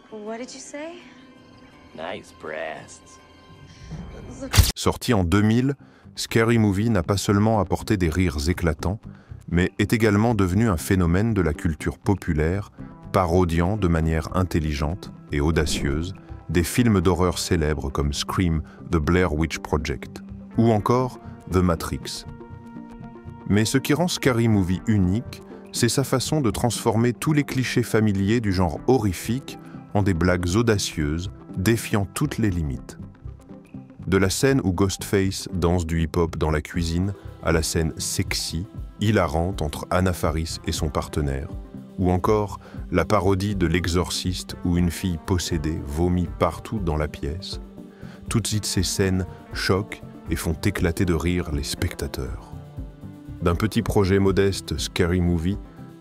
What did you say? Nice breasts. Sorti en 2000, Scary Movie n'a pas seulement apporté des rires éclatants, mais est également devenu un phénomène de la culture populaire, parodiant de manière intelligente et audacieuse des films d'horreur célèbres comme Scream, The Blair Witch Project ou encore The Matrix. Mais ce qui rend Scary Movie unique, c'est sa façon de transformer tous les clichés familiers du genre horrifique en des blagues audacieuses, défiant toutes les limites. De la scène où Ghostface danse du hip-hop dans la cuisine à la scène sexy, hilarante entre Anna Faris et son partenaire, ou encore la parodie de L'Exorciste où une fille possédée vomit partout dans la pièce. Toutes ces scènes choquent et font éclater de rire les spectateurs. D'un petit projet modeste, Scary Movie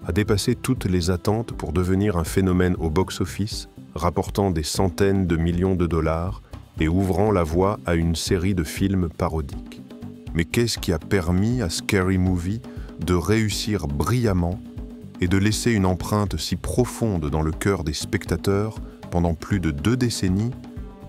a dépassé toutes les attentes pour devenir un phénomène au box-office, rapportant des centaines de millions de dollars et ouvrant la voie à une série de films parodiques. Mais qu'est-ce qui a permis à Scary Movie de réussir brillamment et de laisser une empreinte si profonde dans le cœur des spectateurs pendant plus de 2 décennies?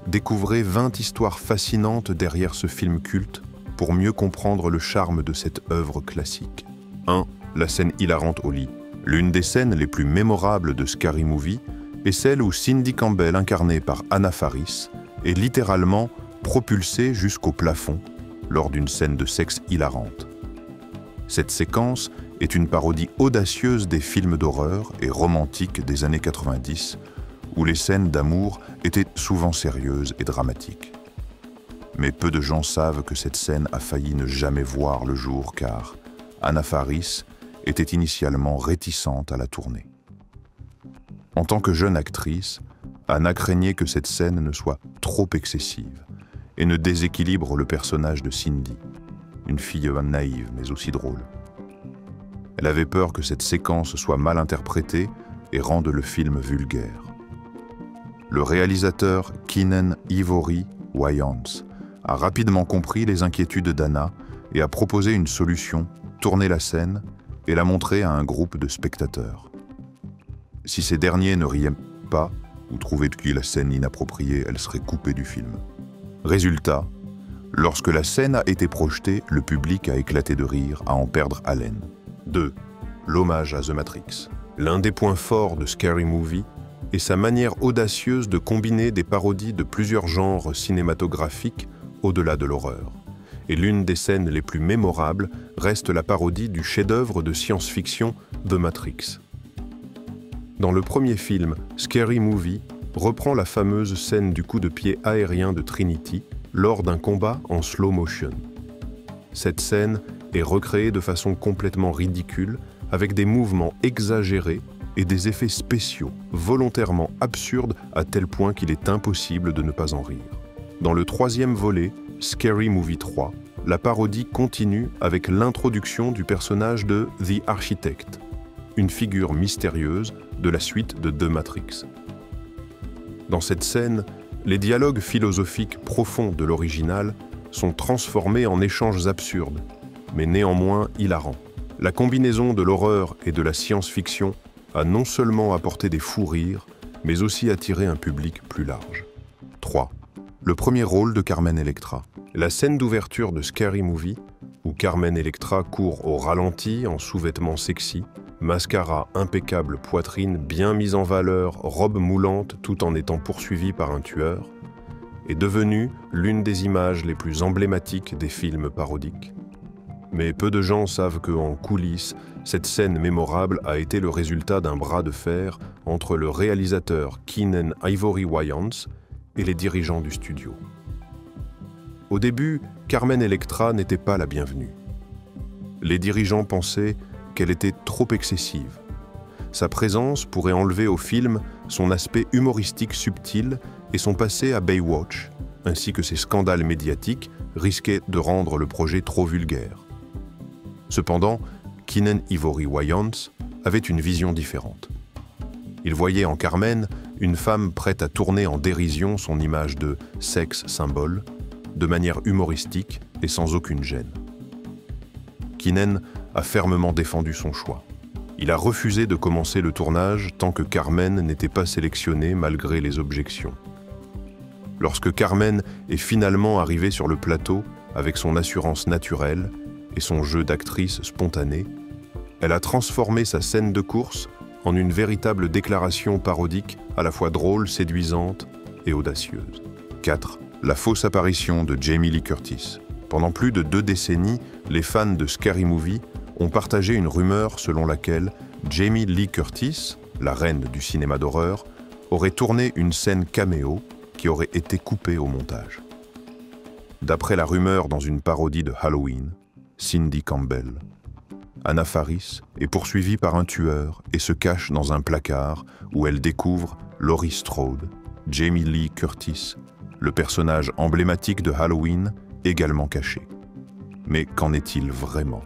Découvrez 20 histoires fascinantes derrière ce film culte pour mieux comprendre le charme de cette œuvre classique. 1. La scène hilarante au lit. L'une des scènes les plus mémorables de Scary Movie est celle où Cindy Campbell, incarnée par Anna Faris, est littéralement propulsée jusqu'au plafond lors d'une scène de sexe hilarante. Cette séquence est une parodie audacieuse des films d'horreur et romantiques des années 90, où les scènes d'amour étaient souvent sérieuses et dramatiques. Mais peu de gens savent que cette scène a failli ne jamais voir le jour car Anna Faris était initialement réticente à la tourner. En tant que jeune actrice, Anna craignait que cette scène ne soit trop excessive et ne déséquilibre le personnage de Cindy, une fille naïve mais aussi drôle. Elle avait peur que cette séquence soit mal interprétée et rende le film vulgaire. Le réalisateur Keenan Ivory Wayans a rapidement compris les inquiétudes d'Anna et a proposé une solution, tourner la scène et la montrer à un groupe de spectateurs. Si ces derniers ne riaient pas ou trouvaient que la scène inappropriée, elle serait coupée du film. Résultat, lorsque la scène a été projetée, le public a éclaté de rire à en perdre haleine. 2. L'hommage à The Matrix. L'un des points forts de Scary Movie est sa manière audacieuse de combiner des parodies de plusieurs genres cinématographiques au-delà de l'horreur. Et l'une des scènes les plus mémorables reste la parodie du chef-d'œuvre de science-fiction The Matrix. Dans le premier film, Scary Movie reprend la fameuse scène du coup de pied aérien de Trinity lors d'un combat en slow motion. Cette scène est recréée de façon complètement ridicule, avec des mouvements exagérés et des effets spéciaux volontairement absurdes à tel point qu'il est impossible de ne pas en rire. Dans le troisième volet, Scary Movie 3, la parodie continue avec l'introduction du personnage de The Architect, une figure mystérieuse de la suite de The Matrix. Dans cette scène, les dialogues philosophiques profonds de l'original sont transformés en échanges absurdes, mais néanmoins hilarants. La combinaison de l'horreur et de la science-fiction a non seulement apporté des fous rires, mais aussi attiré un public plus large. 3. Le premier rôle de Carmen Electra. La scène d'ouverture de Scary Movie, où Carmen Electra court au ralenti en sous-vêtements sexy, mascara impeccable, poitrine bien mise en valeur, robe moulante tout en étant poursuivie par un tueur, est devenue l'une des images les plus emblématiques des films parodiques. Mais peu de gens savent qu'en coulisses, cette scène mémorable a été le résultat d'un bras de fer entre le réalisateur Keenan Ivory Wayans et les dirigeants du studio. Au début, Carmen Electra n'était pas la bienvenue. Les dirigeants pensaient qu'elle était trop excessive. Sa présence pourrait enlever au film son aspect humoristique subtil et son passé à Baywatch, ainsi que ses scandales médiatiques risquaient de rendre le projet trop vulgaire. Cependant, Keenan Ivory Wayans avait une vision différente. Il voyait en Carmen une femme prête à tourner en dérision son image de sexe symbole, de manière humoristique et sans aucune gêne. Keenan a fermement défendu son choix. Il a refusé de commencer le tournage tant que Carmen n'était pas sélectionnée malgré les objections. Lorsque Carmen est finalement arrivée sur le plateau avec son assurance naturelle et son jeu d'actrice spontanée, elle a transformé sa scène de course en une véritable déclaration parodique à la fois drôle, séduisante et audacieuse. 4. La fausse apparition de Jamie Lee Curtis. Pendant plus de 2 décennies, les fans de Scary Movie ont partagé une rumeur selon laquelle Jamie Lee Curtis, la reine du cinéma d'horreur, aurait tourné une scène caméo qui aurait été coupée au montage. D'après la rumeur dans une parodie de Halloween, Cindy Campbell, Anna Faris est poursuivie par un tueur et se cache dans un placard où elle découvre Laurie Strode, Jamie Lee Curtis, le personnage emblématique de Halloween, également caché. Mais qu'en est-il vraiment ?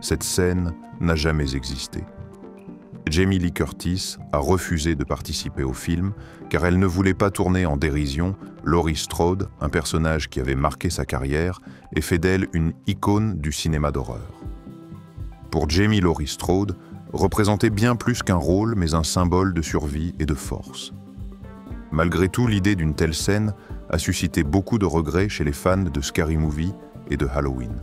Cette scène n'a jamais existé. Jamie Lee Curtis a refusé de participer au film car elle ne voulait pas tourner en dérision Laurie Strode, un personnage qui avait marqué sa carrière et fait d'elle une icône du cinéma d'horreur. Pour Jamie Laurie Strode, représentait bien plus qu'un rôle mais un symbole de survie et de force. Malgré tout, l'idée d'une telle scène a suscité beaucoup de regrets chez les fans de Scary Movie et de Halloween.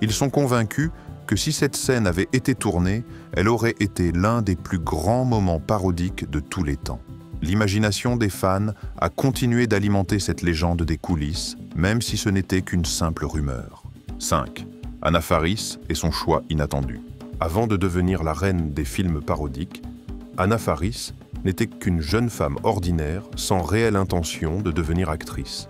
Ils sont convaincus que si cette scène avait été tournée, elle aurait été l'un des plus grands moments parodiques de tous les temps. L'imagination des fans a continué d'alimenter cette légende des coulisses, même si ce n'était qu'une simple rumeur. 5. Anna Faris et son choix inattendu. Avant de devenir la reine des films parodiques, Anna Faris n'était qu'une jeune femme ordinaire sans réelle intention de devenir actrice.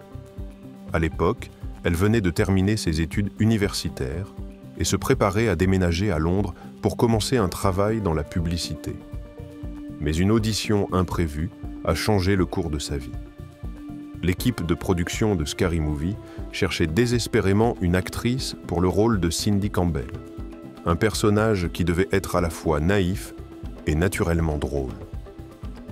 À l'époque, elle venait de terminer ses études universitaires et se préparait à déménager à Londres pour commencer un travail dans la publicité. Mais une audition imprévue a changé le cours de sa vie. L'équipe de production de Scary Movie cherchait désespérément une actrice pour le rôle de Cindy Campbell, un personnage qui devait être à la fois naïf et naturellement drôle.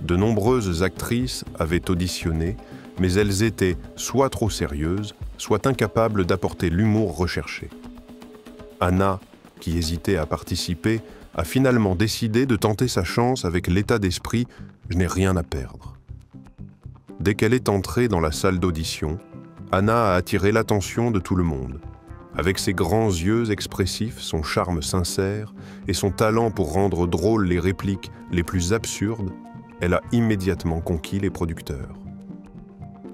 De nombreuses actrices avaient auditionné, mais elles étaient soit trop sérieuses, soit incapables d'apporter l'humour recherché. Anna, qui hésitait à participer, a finalement décidé de tenter sa chance avec l'état d'esprit « je n'ai rien à perdre ». Dès qu'elle est entrée dans la salle d'audition, Anna a attiré l'attention de tout le monde. Avec ses grands yeux expressifs, son charme sincère et son talent pour rendre drôles les répliques les plus absurdes, elle a immédiatement conquis les producteurs.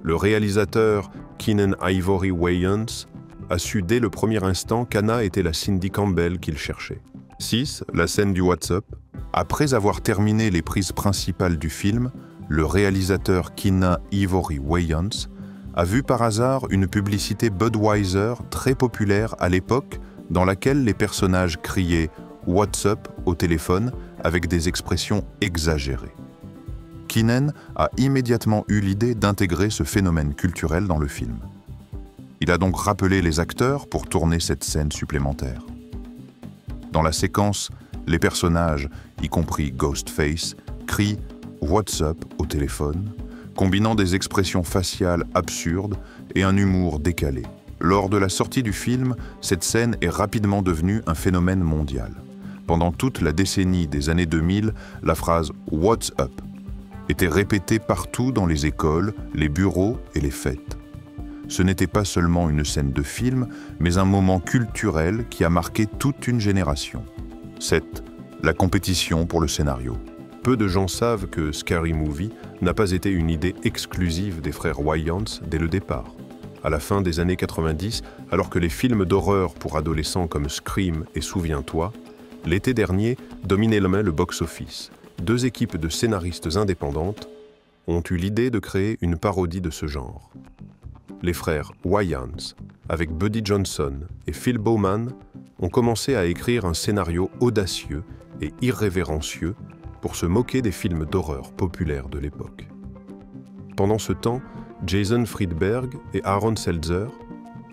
Le réalisateur Keenan Ivory Wayans a su dès le premier instant qu'Anna était la Cindy Campbell qu'il cherchait. 6. La scène du WhatsApp. Après avoir terminé les prises principales du film, le réalisateur Keenan Ivory Wayans a vu par hasard une publicité Budweiser très populaire à l'époque dans laquelle les personnages criaient « WhatsApp » au téléphone avec des expressions exagérées. Keenan a immédiatement eu l'idée d'intégrer ce phénomène culturel dans le film. Il a donc rappelé les acteurs pour tourner cette scène supplémentaire. Dans la séquence, les personnages, y compris Ghostface, crient « What's up » au téléphone, combinant des expressions faciales absurdes et un humour décalé. Lors de la sortie du film, cette scène est rapidement devenue un phénomène mondial. Pendant toute la décennie des années 2000, la phrase « What's up » était répétée partout dans les écoles, les bureaux et les fêtes. Ce n'était pas seulement une scène de film, mais un moment culturel qui a marqué toute une génération. 7. La compétition pour le scénario. Peu de gens savent que Scary Movie n'a pas été une idée exclusive des frères Wayans dès le départ. À la fin des années 90, alors que les films d'horreur pour adolescents comme Scream et Souviens-toi, l'été dernier dominaient le box-office. 2 équipes de scénaristes indépendantes ont eu l'idée de créer une parodie de ce genre. Les frères Wayans, avec Buddy Johnson et Phil Bowman, ont commencé à écrire un scénario audacieux et irrévérencieux pour se moquer des films d'horreur populaires de l'époque. Pendant ce temps, Jason Friedberg et Aaron Seltzer,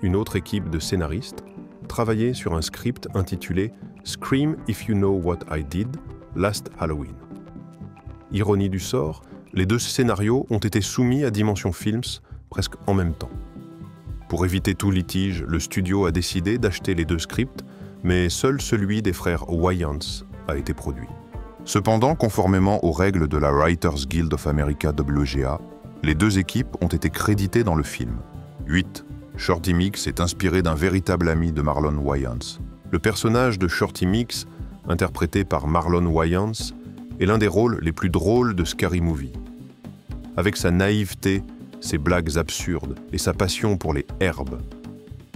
une autre équipe de scénaristes, travaillaient sur un script intitulé « Scream If You Know What I Did, Last Halloween ». Ironie du sort, les 2 scénarios ont été soumis à Dimension Films presque en même temps. Pour éviter tout litige, le studio a décidé d'acheter les 2 scripts, mais seul celui des frères Wayans a été produit. Cependant, conformément aux règles de la Writers Guild of America WGA, les deux équipes ont été créditées dans le film. 8. Shorty Mix est inspiré d'un véritable ami de Marlon Wayans. Le personnage de Shorty Mix, interprété par Marlon Wayans, est l'un des rôles les plus drôles de Scary Movie. Avec sa naïveté, ses blagues absurdes et sa passion pour les herbes,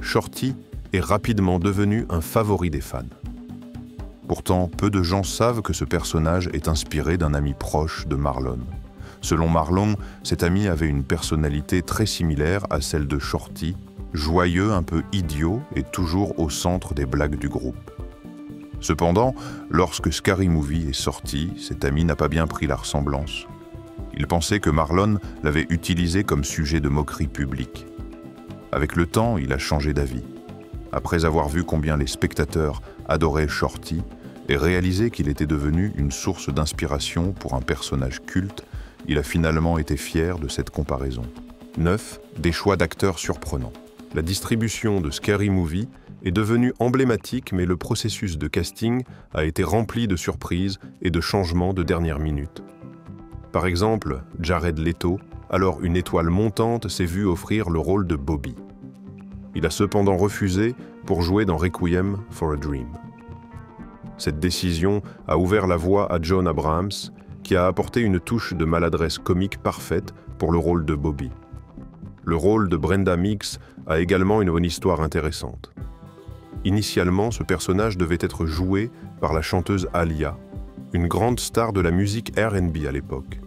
Shorty est rapidement devenu un favori des fans. Pourtant, peu de gens savent que ce personnage est inspiré d'un ami proche de Marlon. Selon Marlon, cet ami avait une personnalité très similaire à celle de Shorty, joyeux, un peu idiot et toujours au centre des blagues du groupe. Cependant, lorsque Scary Movie est sorti, cet ami n'a pas bien pris la ressemblance. Il pensait que Marlon l'avait utilisé comme sujet de moquerie publique. Avec le temps, il a changé d'avis. Après avoir vu combien les spectateurs adoraient Shorty et réalisé qu'il était devenu une source d'inspiration pour un personnage culte, il a finalement été fier de cette comparaison. 9. Des choix d'acteurs surprenants. La distribution de Scary Movie est devenue emblématique, mais le processus de casting a été rempli de surprises et de changements de dernière minute. Par exemple, Jared Leto, alors une étoile montante, s'est vu offrir le rôle de Bobby. Il a cependant refusé pour jouer dans Requiem for a Dream. Cette décision a ouvert la voie à John Abrahams, qui a apporté une touche de maladresse comique parfaite pour le rôle de Bobby. Le rôle de Brenda Mix a également une bonne histoire intéressante. Initialement, ce personnage devait être joué par la chanteuse Aaliyah, une grande star de la musique R&B à l'époque.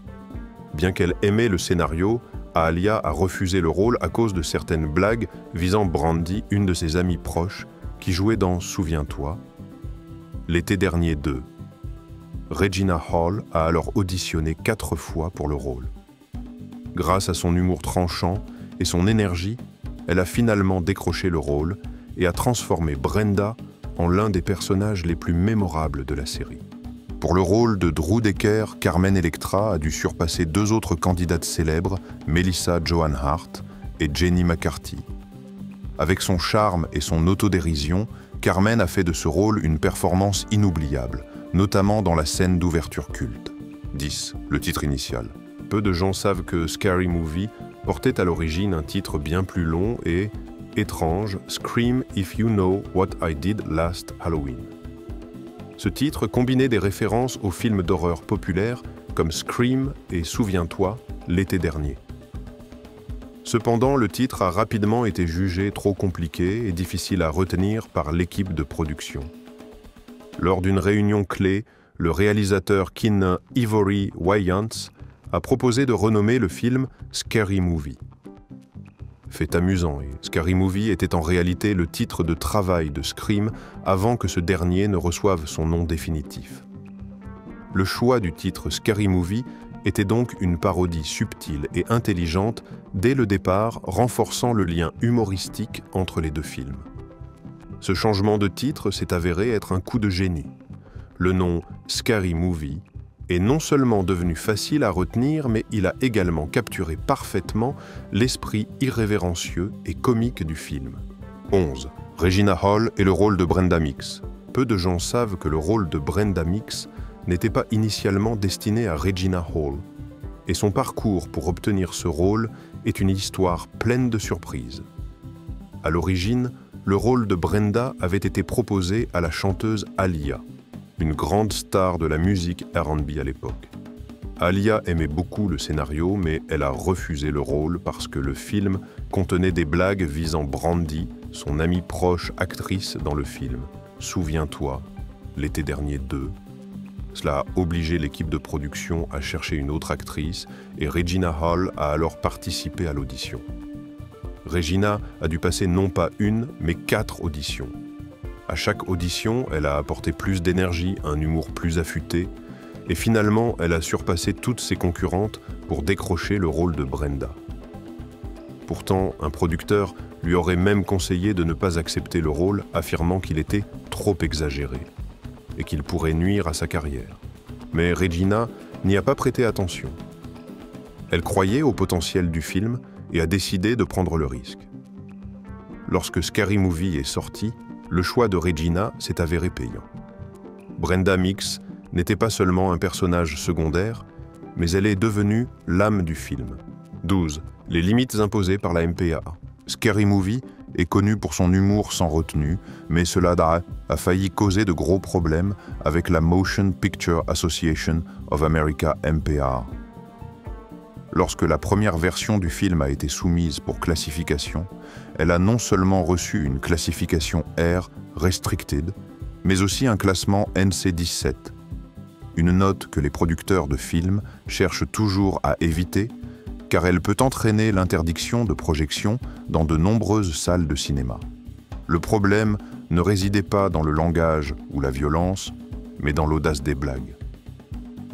Bien qu'elle aimait le scénario, Aaliyah a refusé le rôle à cause de certaines blagues visant Brandy, une de ses amies proches, qui jouait dans Souviens-toi, L'été dernier 2. Regina Hall a alors auditionné 4 fois pour le rôle. Grâce à son humour tranchant et son énergie, elle a finalement décroché le rôle et a transformé Brenda en l'un des personnages les plus mémorables de la série. Pour le rôle de Drew Decker, Carmen Electra a dû surpasser 2 autres candidates célèbres, Melissa Joan Hart et Jenny McCarthy. Avec son charme et son autodérision, Carmen a fait de ce rôle une performance inoubliable, notamment dans la scène d'ouverture culte. 10. Le titre initial. Peu de gens savent que Scary Movie portait à l'origine un titre bien plus long et étrange, Scream If You Know What I Did Last Halloween. Ce titre combinait des références aux films d'horreur populaires comme Scream et Souviens-toi, l'été dernier. Cependant, le titre a rapidement été jugé trop compliqué et difficile à retenir par l'équipe de production. Lors d'une réunion clé, le réalisateur Keenan Ivory Wayans a proposé de renommer le film Scary Movie. Fait amusant, et Scary Movie était en réalité le titre de travail de Scream avant que ce dernier ne reçoive son nom définitif. Le choix du titre Scary Movie était donc une parodie subtile et intelligente dès le départ, renforçant le lien humoristique entre les deux films. Ce changement de titre s'est avéré être un coup de génie. Le nom Scary Movie est non seulement devenu facile à retenir, mais il a également capturé parfaitement l'esprit irrévérencieux et comique du film. 11. Regina Hall et le rôle de Brenda Mix. Peu de gens savent que le rôle de Brenda Mix n'était pas initialement destiné à Regina Hall, et son parcours pour obtenir ce rôle est une histoire pleine de surprises. À l'origine, le rôle de Brenda avait été proposé à la chanteuse Aaliyah, une grande star de la musique R&B à l'époque. Aaliyah aimait beaucoup le scénario, mais elle a refusé le rôle parce que le film contenait des blagues visant Brandy, son amie proche actrice dans le film « Souviens-toi, l'été dernier 2 ». Cela a obligé l'équipe de production à chercher une autre actrice et Regina Hall a alors participé à l'audition. Regina a dû passer non pas une, mais 4 auditions. À chaque audition, elle a apporté plus d'énergie, un humour plus affûté, et finalement, elle a surpassé toutes ses concurrentes pour décrocher le rôle de Brenda. Pourtant, un producteur lui aurait même conseillé de ne pas accepter le rôle, affirmant qu'il était trop exagéré et qu'il pourrait nuire à sa carrière. Mais Regina n'y a pas prêté attention. Elle croyait au potentiel du film et a décidé de prendre le risque. Lorsque Scary Movie est sorti, le choix de Regina s'est avéré payant. Brenda Mix n'était pas seulement un personnage secondaire, mais elle est devenue l'âme du film. 12. Les limites imposées par la MPAA. Scary Movie est connu pour son humour sans retenue, mais cela a failli causer de gros problèmes avec la Motion Picture Association of America MPAA. Lorsque la première version du film a été soumise pour classification, elle a non seulement reçu une classification R Restricted, mais aussi un classement NC-17, une note que les producteurs de films cherchent toujours à éviter, car elle peut entraîner l'interdiction de projection dans de nombreuses salles de cinéma. Le problème ne résidait pas dans le langage ou la violence, mais dans l'audace des blagues.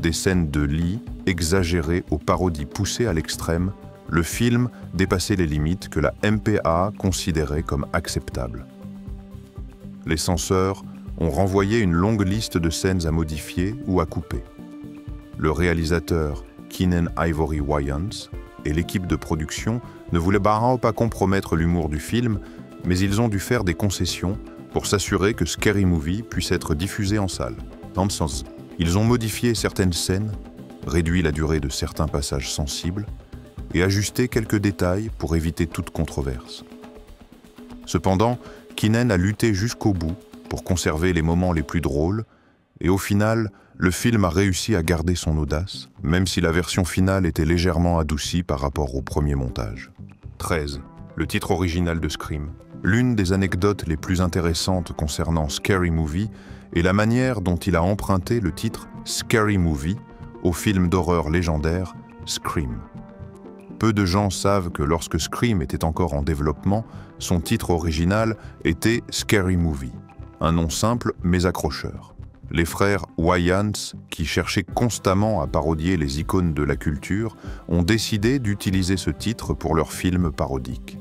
Des scènes de lit exagérées aux parodies poussées à l'extrême, le film dépassait les limites que la MPAA considérait comme acceptables. Les censeurs ont renvoyé une longue liste de scènes à modifier ou à couper. Le réalisateur Keenan Ivory Wayans et l'équipe de production ne voulaient pas compromettre l'humour du film, mais ils ont dû faire des concessions pour s'assurer que Scary Movie puisse être diffusé en salle. Dans ce sens, ils ont modifié certaines scènes, réduit la durée de certains passages sensibles et ajusté quelques détails pour éviter toute controverse. Cependant, Keenan a lutté jusqu'au bout pour conserver les moments les plus drôles et au final, le film a réussi à garder son audace, même si la version finale était légèrement adoucie par rapport au premier montage. 13. Le titre original de Scream. L'une des anecdotes les plus intéressantes concernant Scary Movie est la manière dont il a emprunté le titre Scary Movie au film d'horreur légendaire Scream. Peu de gens savent que lorsque Scream était encore en développement, son titre original était Scary Movie, un nom simple mais accrocheur. Les frères Wayans, qui cherchaient constamment à parodier les icônes de la culture, ont décidé d'utiliser ce titre pour leur film parodique.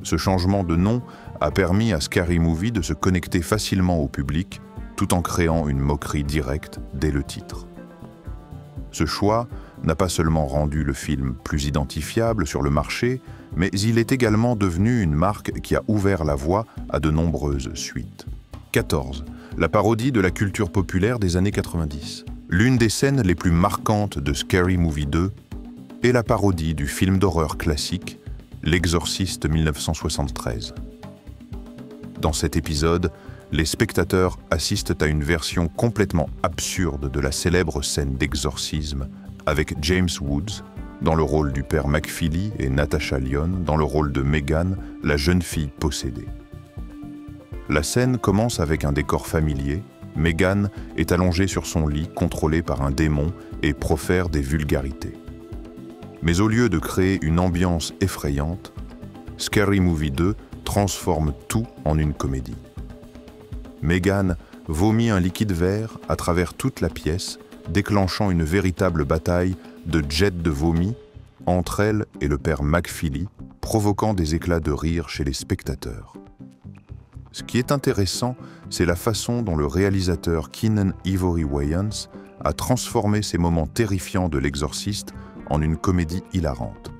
Ce changement de nom a permis à Scary Movie de se connecter facilement au public, tout en créant une moquerie directe dès le titre. Ce choix n'a pas seulement rendu le film plus identifiable sur le marché, mais il est également devenu une marque qui a ouvert la voie à de nombreuses suites. 14. La parodie de la culture populaire des années 90. L'une des scènes les plus marquantes de Scary Movie 2 est la parodie du film d'horreur classique L'Exorciste 1973. Dans cet épisode, les spectateurs assistent à une version complètement absurde de la célèbre scène d'exorcisme avec James Woods dans le rôle du père McFeely et Natasha Lyonne dans le rôle de Megan, la jeune fille possédée. La scène commence avec un décor familier. Megan est allongée sur son lit, contrôlée par un démon, et profère des vulgarités. Mais au lieu de créer une ambiance effrayante, Scary Movie 2 transforme tout en une comédie. Megan vomit un liquide vert à travers toute la pièce, déclenchant une véritable bataille de jets de vomi entre elle et le père McFeely, provoquant des éclats de rire chez les spectateurs. Ce qui est intéressant, c'est la façon dont le réalisateur Keenan Ivory Wayans a transformé ces moments terrifiants de l'exorciste en une comédie hilarante.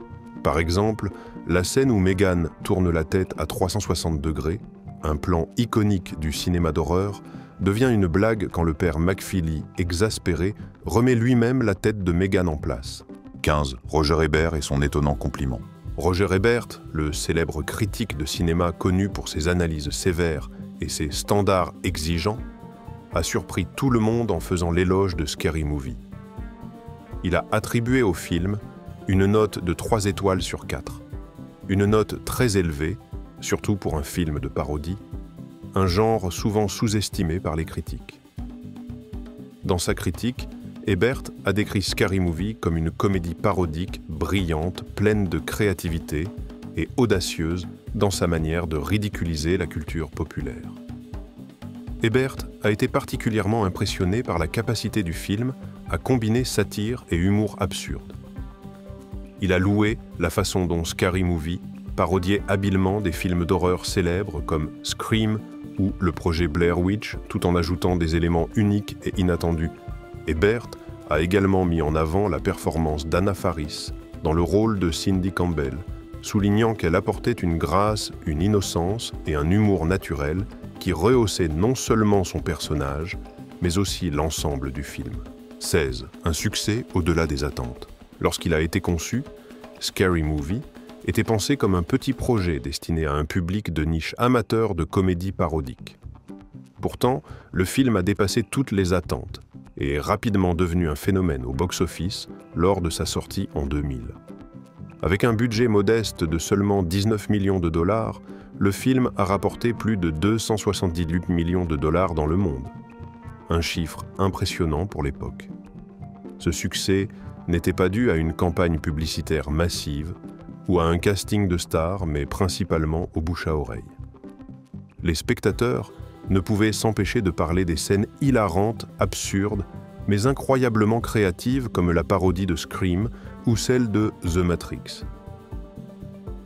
Par exemple, la scène où Megan tourne la tête à 360 degrés, un plan iconique du cinéma d'horreur, devient une blague quand le père McFeely, exaspéré, remet lui-même la tête de Megan en place. 15. Roger Ebert et son étonnant compliment. Roger Ebert, le célèbre critique de cinéma connu pour ses analyses sévères et ses standards exigeants, a surpris tout le monde en faisant l'éloge de Scary Movie. Il a attribué au film une note de 3 étoiles sur 4. Une note très élevée, surtout pour un film de parodie, un genre souvent sous-estimé par les critiques. Dans sa critique, Ebert a décrit Scary Movie comme une comédie parodique brillante, pleine de créativité et audacieuse dans sa manière de ridiculiser la culture populaire. Ebert a été particulièrement impressionné par la capacité du film à combiner satire et humour absurde. Il a loué la façon dont Scary Movie parodiait habilement des films d'horreur célèbres comme Scream ou le projet Blair Witch, tout en ajoutant des éléments uniques et inattendus. Ebert a également mis en avant la performance d'Anna Faris dans le rôle de Cindy Campbell, soulignant qu'elle apportait une grâce, une innocence et un humour naturel qui rehaussaient non seulement son personnage, mais aussi l'ensemble du film. 16. Un succès au-delà des attentes. Lorsqu'il a été conçu, Scary Movie était pensé comme un petit projet destiné à un public de niche amateur de comédie parodique. Pourtant, le film a dépassé toutes les attentes et est rapidement devenu un phénomène au box-office lors de sa sortie en 2000. Avec un budget modeste de seulement 19 millions de dollars, le film a rapporté plus de 278 millions de dollars dans le monde. Un chiffre impressionnant pour l'époque. Ce succès n'était pas dû à une campagne publicitaire massive ou à un casting de stars, mais principalement au bouche à oreille. Les spectateurs ne pouvaient s'empêcher de parler des scènes hilarantes, absurdes, mais incroyablement créatives comme la parodie de Scream ou celle de The Matrix.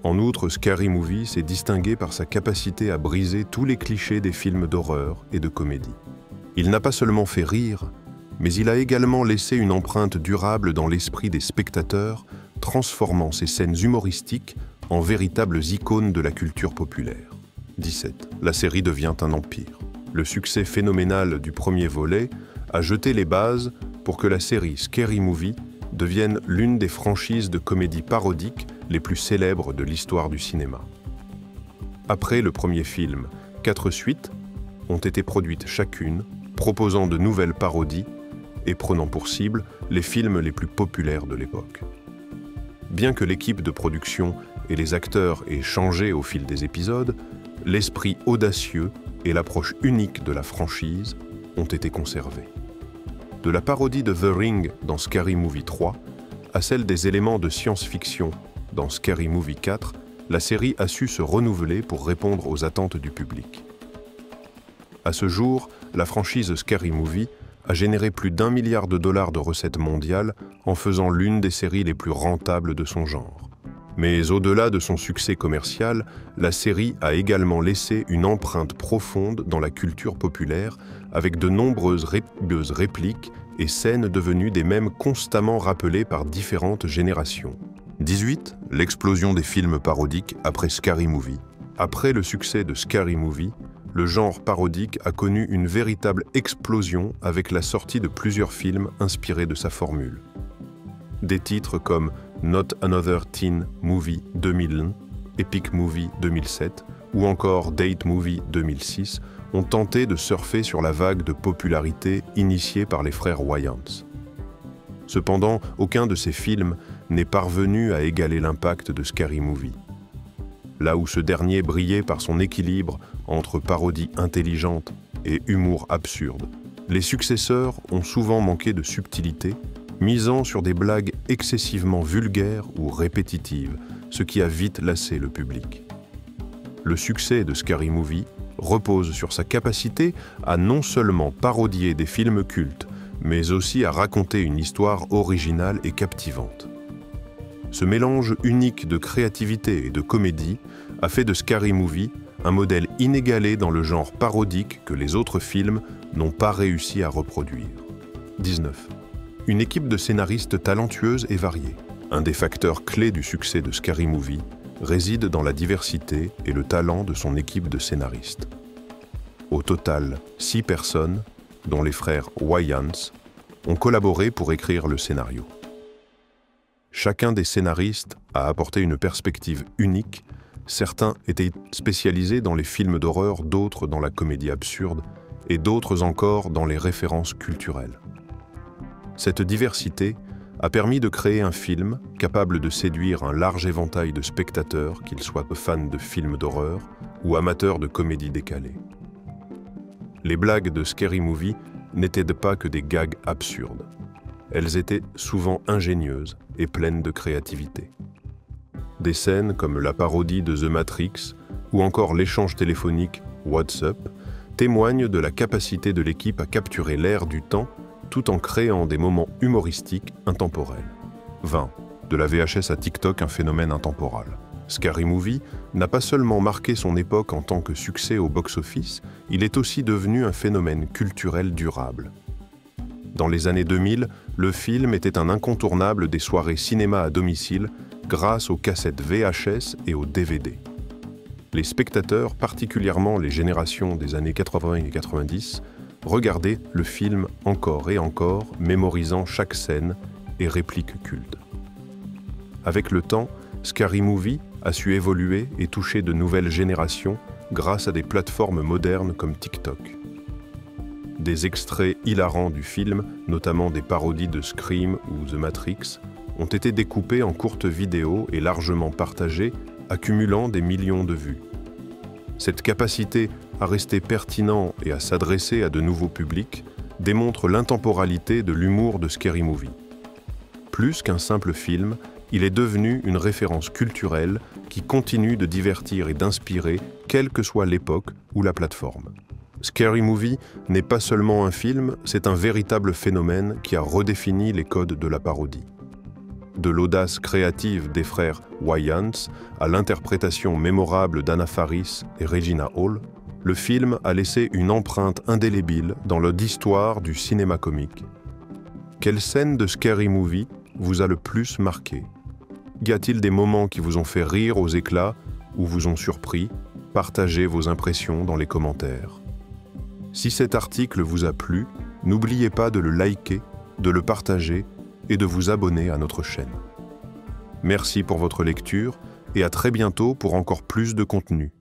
En outre, Scary Movie s'est distingué par sa capacité à briser tous les clichés des films d'horreur et de comédie. Il n'a pas seulement fait rire, mais il a également laissé une empreinte durable dans l'esprit des spectateurs, transformant ces scènes humoristiques en véritables icônes de la culture populaire. 17. La série devient un empire. Le succès phénoménal du premier volet a jeté les bases pour que la série Scary Movie devienne l'une des franchises de comédie parodique les plus célèbres de l'histoire du cinéma. Après le premier film, 4 suites ont été produites chacune, proposant de nouvelles parodies et prenant pour cible les films les plus populaires de l'époque. Bien que l'équipe de production et les acteurs aient changé au fil des épisodes, l'esprit audacieux et l'approche unique de la franchise ont été conservés. De la parodie de The Ring dans Scary Movie 3 à celle des éléments de science-fiction dans Scary Movie 4, la série a su se renouveler pour répondre aux attentes du public. À ce jour, la franchise Scary Movie a généré plus d'1 milliard de dollars de recettes mondiales en faisant l'une des séries les plus rentables de son genre. Mais au-delà de son succès commercial, la série a également laissé une empreinte profonde dans la culture populaire avec de nombreuses répliques et scènes devenues des mèmes constamment rappelées par différentes générations. 18. L'explosion des films parodiques après Scary Movie. Après le succès de Scary Movie, le genre parodique a connu une véritable explosion avec la sortie de plusieurs films inspirés de sa formule. Des titres comme Not Another Teen Movie 2001, Epic Movie 2007 ou encore Date Movie 2006 ont tenté de surfer sur la vague de popularité initiée par les frères Wayans. Cependant, aucun de ces films n'est parvenu à égaler l'impact de Scary Movie. Là où ce dernier brillait par son équilibre entre parodie intelligente et humour absurde, les successeurs ont souvent manqué de subtilité, misant sur des blagues excessivement vulgaires ou répétitives, ce qui a vite lassé le public. Le succès de Scary Movie repose sur sa capacité à non seulement parodier des films cultes, mais aussi à raconter une histoire originale et captivante. Ce mélange unique de créativité et de comédie a fait de Scary Movie un modèle inégalé dans le genre parodique que les autres films n'ont pas réussi à reproduire. 19. Une équipe de scénaristes talentueuse et variée. Un des facteurs clés du succès de Scary Movie réside dans la diversité et le talent de son équipe de scénaristes. Au total, 6 personnes, dont les frères Wayans, ont collaboré pour écrire le scénario. Chacun des scénaristes a apporté une perspective unique. Certains étaient spécialisés dans les films d'horreur, d'autres dans la comédie absurde, et d'autres encore dans les références culturelles. Cette diversité a permis de créer un film capable de séduire un large éventail de spectateurs, qu'ils soient fans de films d'horreur ou amateurs de comédie décalée. Les blagues de Scary Movie n'étaient pas que des gags absurdes. Elles étaient souvent ingénieuses et pleines de créativité. Des scènes comme la parodie de The Matrix ou encore l'échange téléphonique What's Up témoignent de la capacité de l'équipe à capturer l'air du temps tout en créant des moments humoristiques intemporels. 20. De la VHS à TikTok, un phénomène intemporel. Scary Movie n'a pas seulement marqué son époque en tant que succès au box-office, il est aussi devenu un phénomène culturel durable. Dans les années 2000, le film était un incontournable des soirées cinéma à domicile grâce aux cassettes VHS et aux DVD. Les spectateurs, particulièrement les générations des années 80 et 90, regardez le film encore et encore, mémorisant chaque scène et réplique culte. Avec le temps, Scary Movie a su évoluer et toucher de nouvelles générations grâce à des plateformes modernes comme TikTok. Des extraits hilarants du film, notamment des parodies de Scream ou The Matrix, ont été découpés en courtes vidéos et largement partagés, accumulant des millions de vues. Cette capacité à rester pertinent et à s'adresser à de nouveaux publics démontre l'intemporalité de l'humour de Scary Movie. Plus qu'un simple film, il est devenu une référence culturelle qui continue de divertir et d'inspirer, quelle que soit l'époque ou la plateforme. Scary Movie n'est pas seulement un film, c'est un véritable phénomène qui a redéfini les codes de la parodie. De l'audace créative des frères Wayans à l'interprétation mémorable d'Anna Faris et Regina Hall, le film a laissé une empreinte indélébile dans l'histoire du cinéma comique. Quelle scène de Scary Movie vous a le plus marqué? Y a-t-il des moments qui vous ont fait rire aux éclats ou vous ont surpris? Partagez vos impressions dans les commentaires. Si cet article vous a plu, n'oubliez pas de le liker, de le partager et de vous abonner à notre chaîne. Merci pour votre lecture et à très bientôt pour encore plus de contenu.